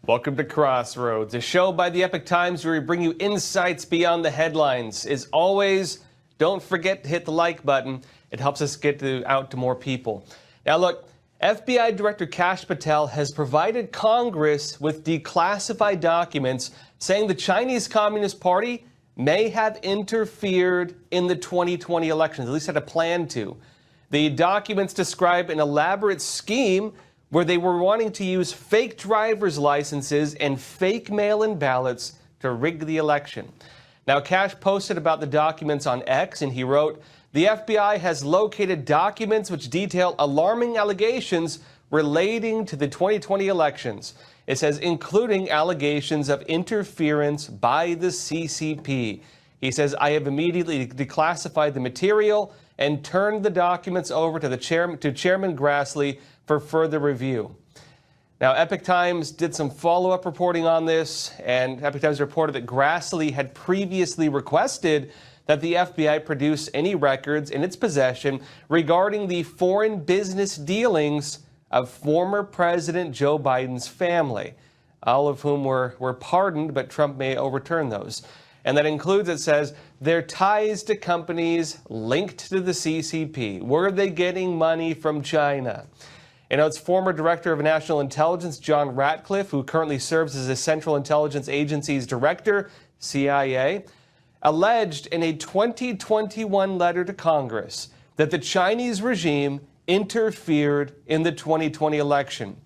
Welcome to Crossroads, a show by the Epochtimes where we bring you insights beyond the headlines. As always, don't forget to hit the like button. It helps us get out to more people. Now look, FBI Director Kash Patel has provided Congress with declassified documents saying the Chinese Communist Party may have interfered in the 2020 elections, at least had a plan to. The documents describe an elaborate scheme where they were wanting to use fake driver's licenses and fake mail-in ballots to rig the election. Now, Kash posted about the documents on X, and he wrote, "The FBI has located documents which detail alarming allegations relating to the 2020 elections." It says, including allegations of interference by the CCP. He says, "I have immediately declassified the material and turned the documents over to Chairman Grassley for further review." Now, Epoch Times did some follow-up reporting on this, and Epoch Times reported that Grassley had previously requested that the FBI produce any records in its possession regarding the foreign business dealings of former President Joe Biden's family, all of whom were pardoned, but Trump may overturn those. And that includes, it says, their ties to companies linked to the CCP. Were they getting money from China? You know, it's former Director of National Intelligence, John Ratcliffe, who currently serves as the Central Intelligence Agency's Director, CIA, alleged in a 2021 letter to Congress that the Chinese regime interfered in the 2020 election.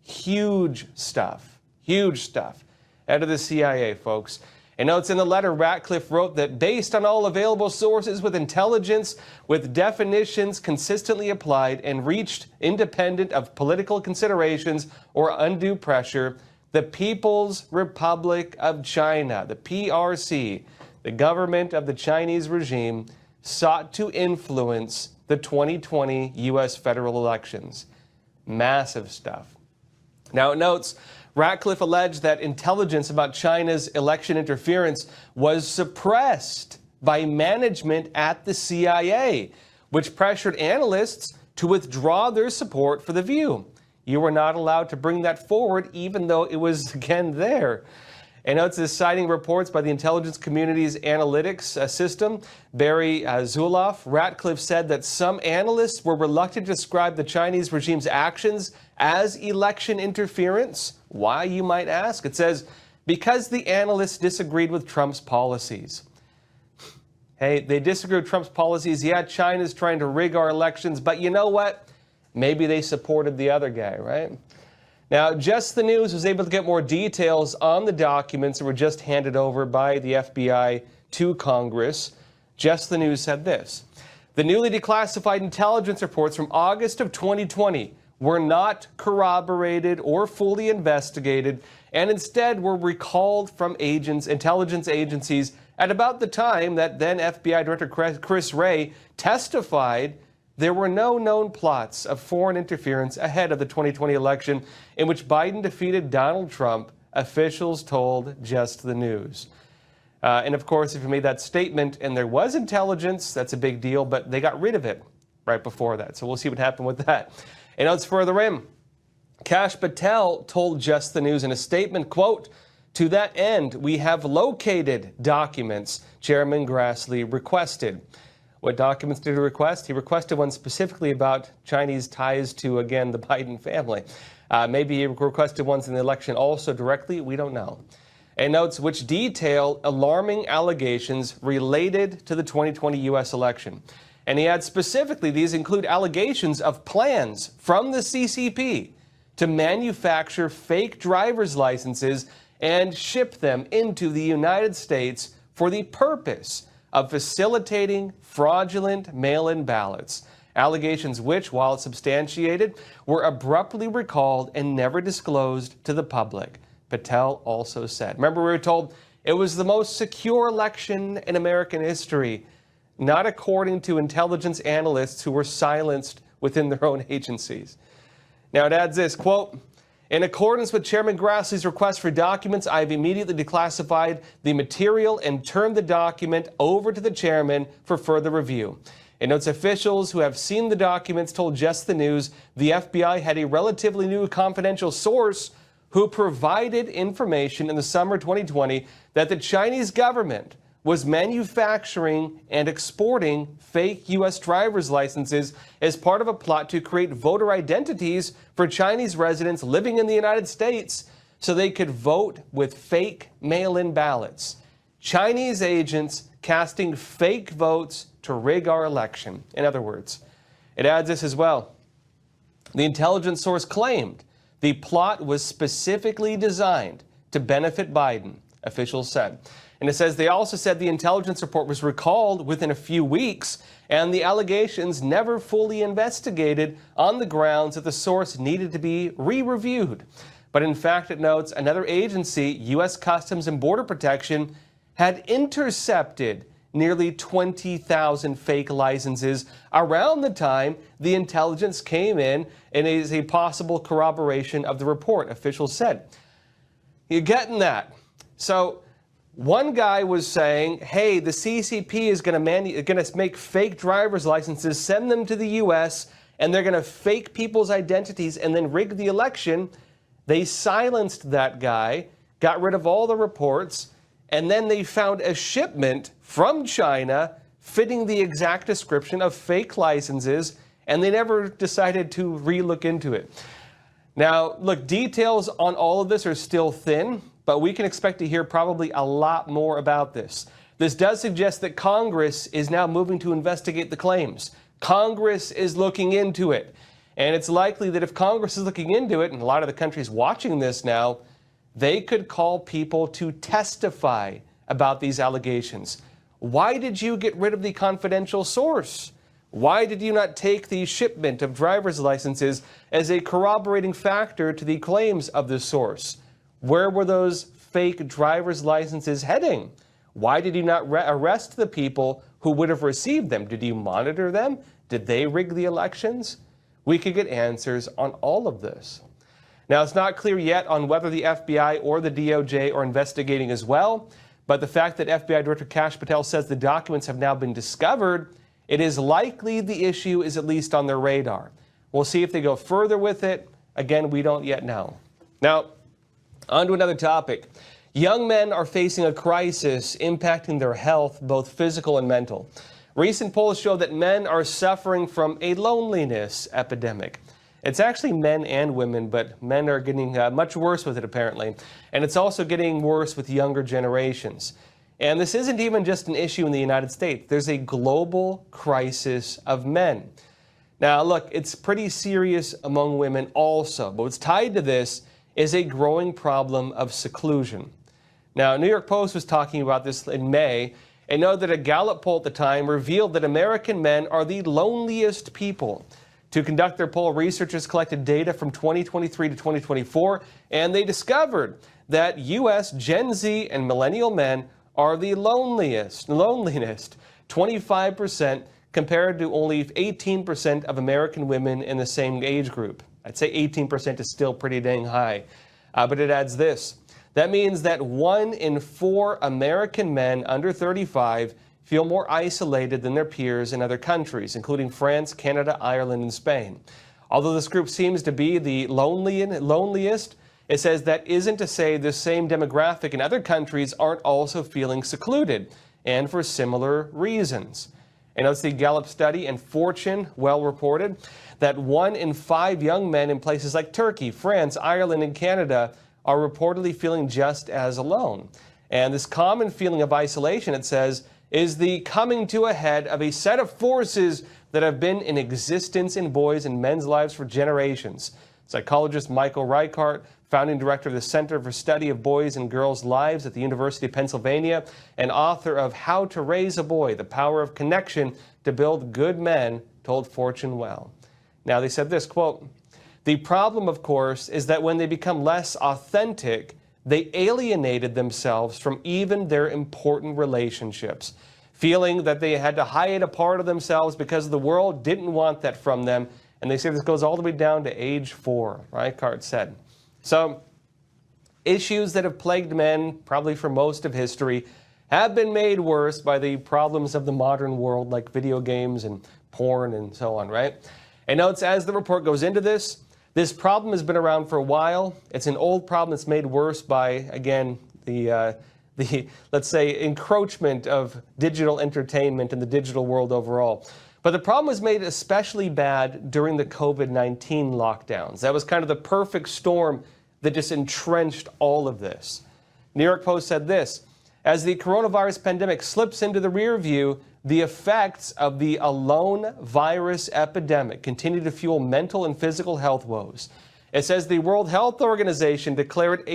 Huge stuff. Huge stuff. Out of the CIA, folks. And notes in the letter, Ratcliffe wrote that based on all available sources with intelligence, with definitions consistently applied and reached independent of political considerations or undue pressure, the People's Republic of China, the PRC, the government of the Chinese regime, sought to influence the 2020 U.S. federal elections. Massive stuff. Now it notes, Ratcliffe alleged that intelligence about China's election interference was suppressed by management at the CIA, which pressured analysts to withdraw their support for the view. You were not allowed to bring that forward, even though it was again there. And notes this, citing reports by the intelligence community's analytics system, Barry Zuloff, Ratcliffe said that some analysts were reluctant to describe the Chinese regime's actions as election interference. Why, you might ask? It says, because the analysts disagreed with Trump's policies. Hey, they disagree with Trump's policies. Yeah, China's trying to rig our elections, but you know what? Maybe they supported the other guy, right? Now, Just the News was able to get more details on the documents that were just handed over by the FBI to Congress. Just the News said this: the newly declassified intelligence reports from August of 2020 were not corroborated or fully investigated, and instead were recalled from intelligence agencies at about the time that then FBI Director Chris Wray testified there were no known plots of foreign interference ahead of the 2020 election in which Biden defeated Donald Trump, officials told Just the News. And of course, if you made that statement and there was intelligence, that's a big deal, but they got rid of it right before that. So we'll see what happened with that. And it's further in. Kash Patel told Just the News in a statement, quote, "To that end, we have located documents Chairman Grassley requested." What documents did he request? He requested one specifically about Chinese ties to, again, the Biden family. Maybe he requested ones in the election also directly. We don't know. And notes which detail alarming allegations related to the 2020 U.S. election. And he adds specifically, these include allegations of plans from the CCP to manufacture fake driver's licenses and ship them into the United States for the purpose of facilitating fraudulent mail-in ballots. Allegations which, while substantiated, were abruptly recalled and never disclosed to the public, Patel also said. Remember, we were told it was the most secure election in American history, not according to intelligence analysts who were silenced within their own agencies. Now it adds this, quote, "In accordance with Chairman Grassley's request for documents, I have immediately declassified the material and turned the document over to the chairman for further review." It notes officials who have seen the documents told Just the News the FBI had a relatively new confidential source who provided information in the summer 2020 that the Chinese government was manufacturing and exporting fake U.S. driver's licenses as part of a plot to create voter identities for Chinese residents living in the United States so they could vote with fake mail-in ballots. Chinese agents casting fake votes to rig our election. In other words, it adds this as well. The intelligence source claimed the plot was specifically designed to benefit Biden, officials said. And it says they also said the intelligence report was recalled within a few weeks and the allegations never fully investigated on the grounds that the source needed to be re-reviewed. But in fact, it notes another agency, U.S. Customs and Border Protection, had intercepted nearly 20,000 fake licenses around the time the intelligence came in and is a possible corroboration of the report, officials said. You're getting that. So one guy was saying, hey, the CCP is going to make fake driver's licenses, send them to the U.S., and they're going to fake people's identities and then rig the election. They silenced that guy, got rid of all the reports, and then they found a shipment from China fitting the exact description of fake licenses, and they never decided to re-look into it. Now, look, details on all of this are still thin, but we can expect to hear probably a lot more about this. This does suggest that Congress is now moving to investigate the claims. Congress is looking into it. And it's likely that if Congress is looking into it, and a lot of the countries watching this now, they could call people to testify about these allegations. Why did you get rid of the confidential source? Why did you not take the shipment of driver's licenses as a corroborating factor to the claims of the source? Where were those fake driver's licenses heading? Why did you not arrest the people who would have received them? Did you monitor them? Did they rig the elections? We could get answers on all of this. Now, it's not clear yet on whether the FBI or the DOJ are investigating as well, but the fact that FBI Director Kash Patel says the documents have now been discovered, it is likely the issue is at least on their radar. We'll see if they go further with it. Again, we don't yet know. Now, on to another topic. Young men are facing a crisis impacting their health, both physical and mental. Recent polls show that men are suffering from a loneliness epidemic. It's actually men and women, but men are getting much worse with it, apparently. And it's also getting worse with younger generations. And this isn't even just an issue in the United States. There's a global crisis of men. Now, look, it's pretty serious among women also, but what's tied to this is a growing problem of seclusion. Now, New York Post was talking about this in May, and noted that a Gallup poll at the time revealed that American men are the loneliest people. To conduct their poll, researchers collected data from 2023 to 2024, and they discovered that U.S. Gen Z and millennial men are the loneliest, 25% compared to only 18% of American women in the same age group. I'd say 18% is still pretty dang high, but it adds this. That means that 1 in 4 American men under 35 feel more isolated than their peers in other countries, including France, Canada, Ireland, and Spain. Although this group seems to be the loneliest, it says that isn't to say the same demographic in other countries aren't also feeling secluded, and for similar reasons. And it's the Gallup study, and Fortune well reported that 1 in 5 young men in places like Turkey, France, Ireland, and Canada are reportedly feeling just as alone. And this common feeling of isolation, it says, is the coming to a head of a set of forces that have been in existence in boys' and men's lives for generations. Psychologist Michael Reichart, founding director of the Center for Study of Boys and Girls' Lives at the University of Pennsylvania, and author of How to Raise a Boy, The Power of Connection to Build Good Men, told Fortune well. Now, they said this, quote, "The problem, of course, is that when they become less authentic, they alienated themselves from even their important relationships, feeling that they had to hide a part of themselves because the world didn't want that from them." And they say this goes all the way down to age 4, Reichart said. So, issues that have plagued men, probably for most of history, have been made worse by the problems of the modern world, like video games and porn and so on, right? And notes, as the report goes into this, This problem has been around for a while. It's an old problem that's made worse by, again, the let's say, encroachment of digital entertainment in the digital world overall. But the problem was made especially bad during the COVID-19 lockdowns. That was kind of the perfect storm that just entrenched all of this. New York Post said this: as the coronavirus pandemic slips into the rear view, the effects of the alone virus epidemic continue to fuel mental and physical health woes. It says the World Health Organization declared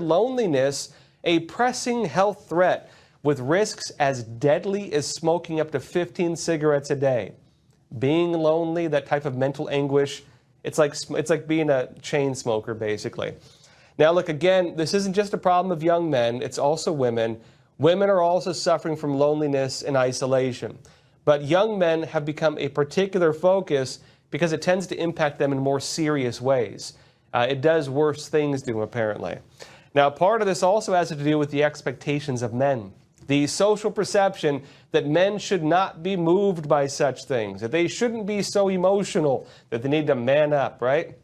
loneliness a pressing health threat with risks as deadly as smoking up to 15 cigarettes a day. Being lonely, that type of mental anguish, it's like being a chain smoker, basically. Now, look, again, this isn't just a problem of young men, it's also women. Women are also suffering from loneliness and isolation. But young men have become a particular focus because it tends to impact them in more serious ways. It does worse things to them, apparently. Now, part of this also has to do with the expectations of men. The social perception that men should not be moved by such things, that they shouldn't be so emotional, that they need to man up, right?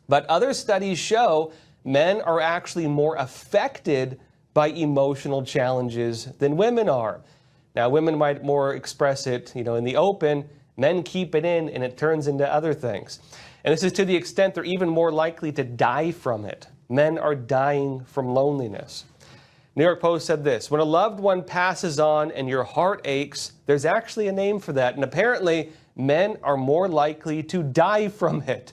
But other studies show men are actually more affected by emotional challenges than women are. Now, women might more express it, in the open. Men keep it in, and it turns into other things. And this is to the extent they're even more likely to die from it. Men are dying from loneliness. New York Post said this: when a loved one passes on and your heart aches, there's actually a name for that. And apparently, men are more likely to die from it.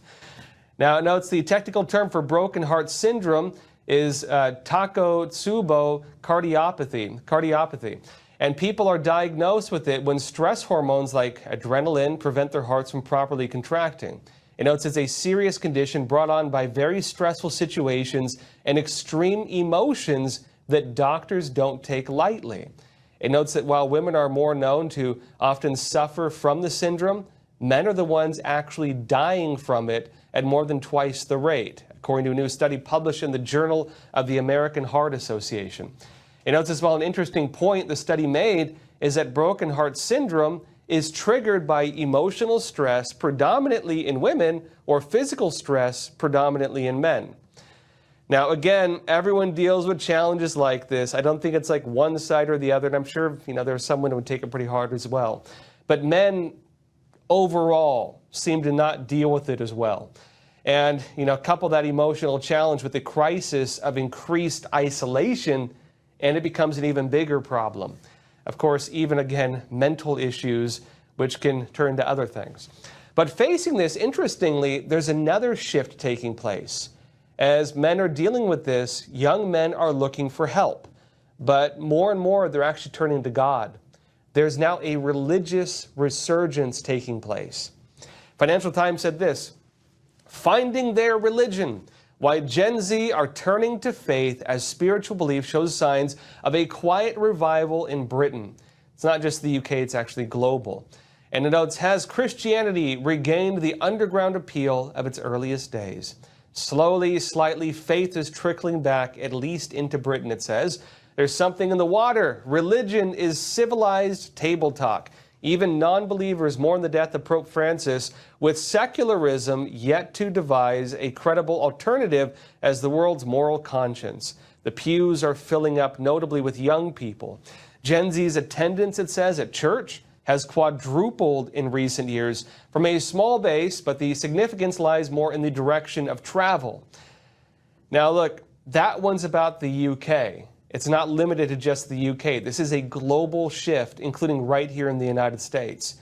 Now, it notes the technical term for broken heart syndrome is Takotsubo cardiopathy. And people are diagnosed with it when stress hormones like adrenaline prevent their hearts from properly contracting. It notes it's a serious condition brought on by very stressful situations and extreme emotions that doctors don't take lightly. It notes that while women are more known to often suffer from the syndrome, men are the ones actually dying from it at more than twice the rate, according to a new study published in the Journal of the American Heart Association. It notes as well an interesting point the study made is that broken heart syndrome is triggered by emotional stress predominantly in women or physical stress predominantly in men. Now, again, everyone deals with challenges like this. I don't think it's like one side or the other, and I'm sure, there's someone who would take it pretty hard as well. But men overall seem to not deal with it as well. And, couple that emotional challenge with the crisis of increased isolation, and it becomes an even bigger problem. Of course, even again, mental issues, which can turn to other things. But facing this, interestingly, there's another shift taking place. As men are dealing with this, young men are looking for help. But more and more, they're actually turning to God. There's now a religious resurgence taking place. Financial Times said this: finding their religion, why Gen Z are turning to faith as spiritual belief shows signs of a quiet revival in Britain. It's not just the UK, it's actually global. And it notes, has Christianity regained the underground appeal of its earliest days? Slowly, slightly, faith is trickling back, at least into Britain, it says. There's something in the water. Religion is civilized table talk. Even non-believers mourn the death of Pope Francis, with secularism yet to devise a credible alternative as the world's moral conscience. The pews are filling up, notably with young people. Gen Z's attendance, it says, at church has quadrupled in recent years from a small base, but the significance lies more in the direction of travel. Now, look, that one's about the UK. It's not limited to just the UK. This is a global shift, including right here in the United States.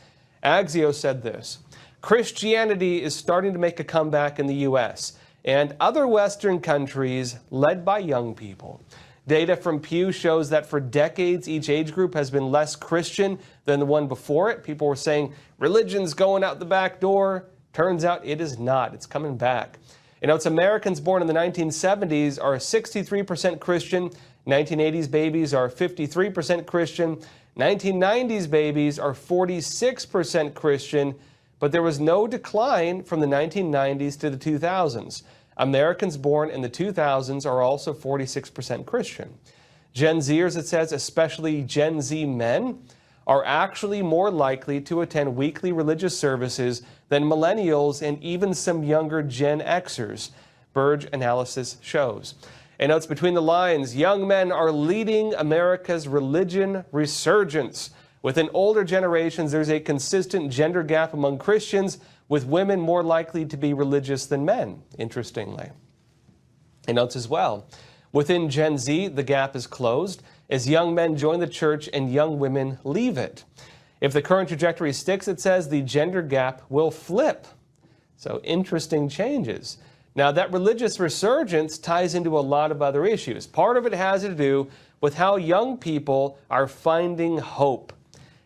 Axios said this: Christianity is starting to make a comeback in the US and other Western countries led by young people. Data from Pew shows that for decades, each age group has been less Christian than the one before it. People were saying religion's going out the back door. Turns out it is not. It's coming back. It's Americans born in the 1970s are 63% Christian. 1980s babies are 53% Christian. 1990s babies are 46% Christian. But there was no decline from the 1990s to the 2000s. Americans born in the 2000s are also 46% Christian. Gen Zers, it says, especially Gen Z men, are actually more likely to attend weekly religious services than millennials and even some younger Gen Xers, Burge analysis shows. And notes between the lines, young men are leading America's religion resurgence. Within older generations, there's a consistent gender gap among Christians, with women more likely to be religious than men, interestingly. It notes as well, within Gen Z, the gap is closed as young men join the church and young women leave it. If the current trajectory sticks, it says the gender gap will flip. So interesting changes. Now, that religious resurgence ties into a lot of other issues. Part of it has to do with how young people are finding hope,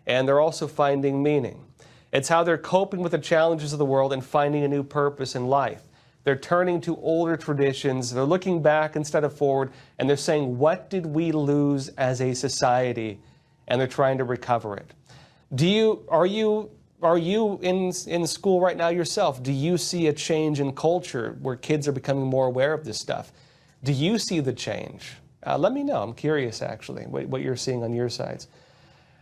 and they're also finding meaning. It's how they're coping with the challenges of the world and finding a new purpose in life. They're turning to older traditions, they're looking back instead of forward, and they're saying, what did we lose as a society? And they're trying to recover it. Are you in school right now yourself? Do you see a change in culture where kids are becoming more aware of this stuff? Do you see the change? Let me know. I'm curious, actually, what you're seeing on your sides.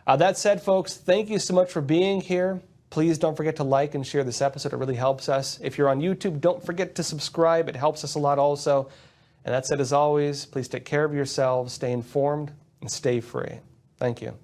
That said, folks, thank you so much for being here. Please don't forget to like and share this episode. It really helps us. If you're on YouTube, don't forget to subscribe. It helps us a lot also. And that said, as always, please take care of yourselves, stay informed, and stay free. Thank you.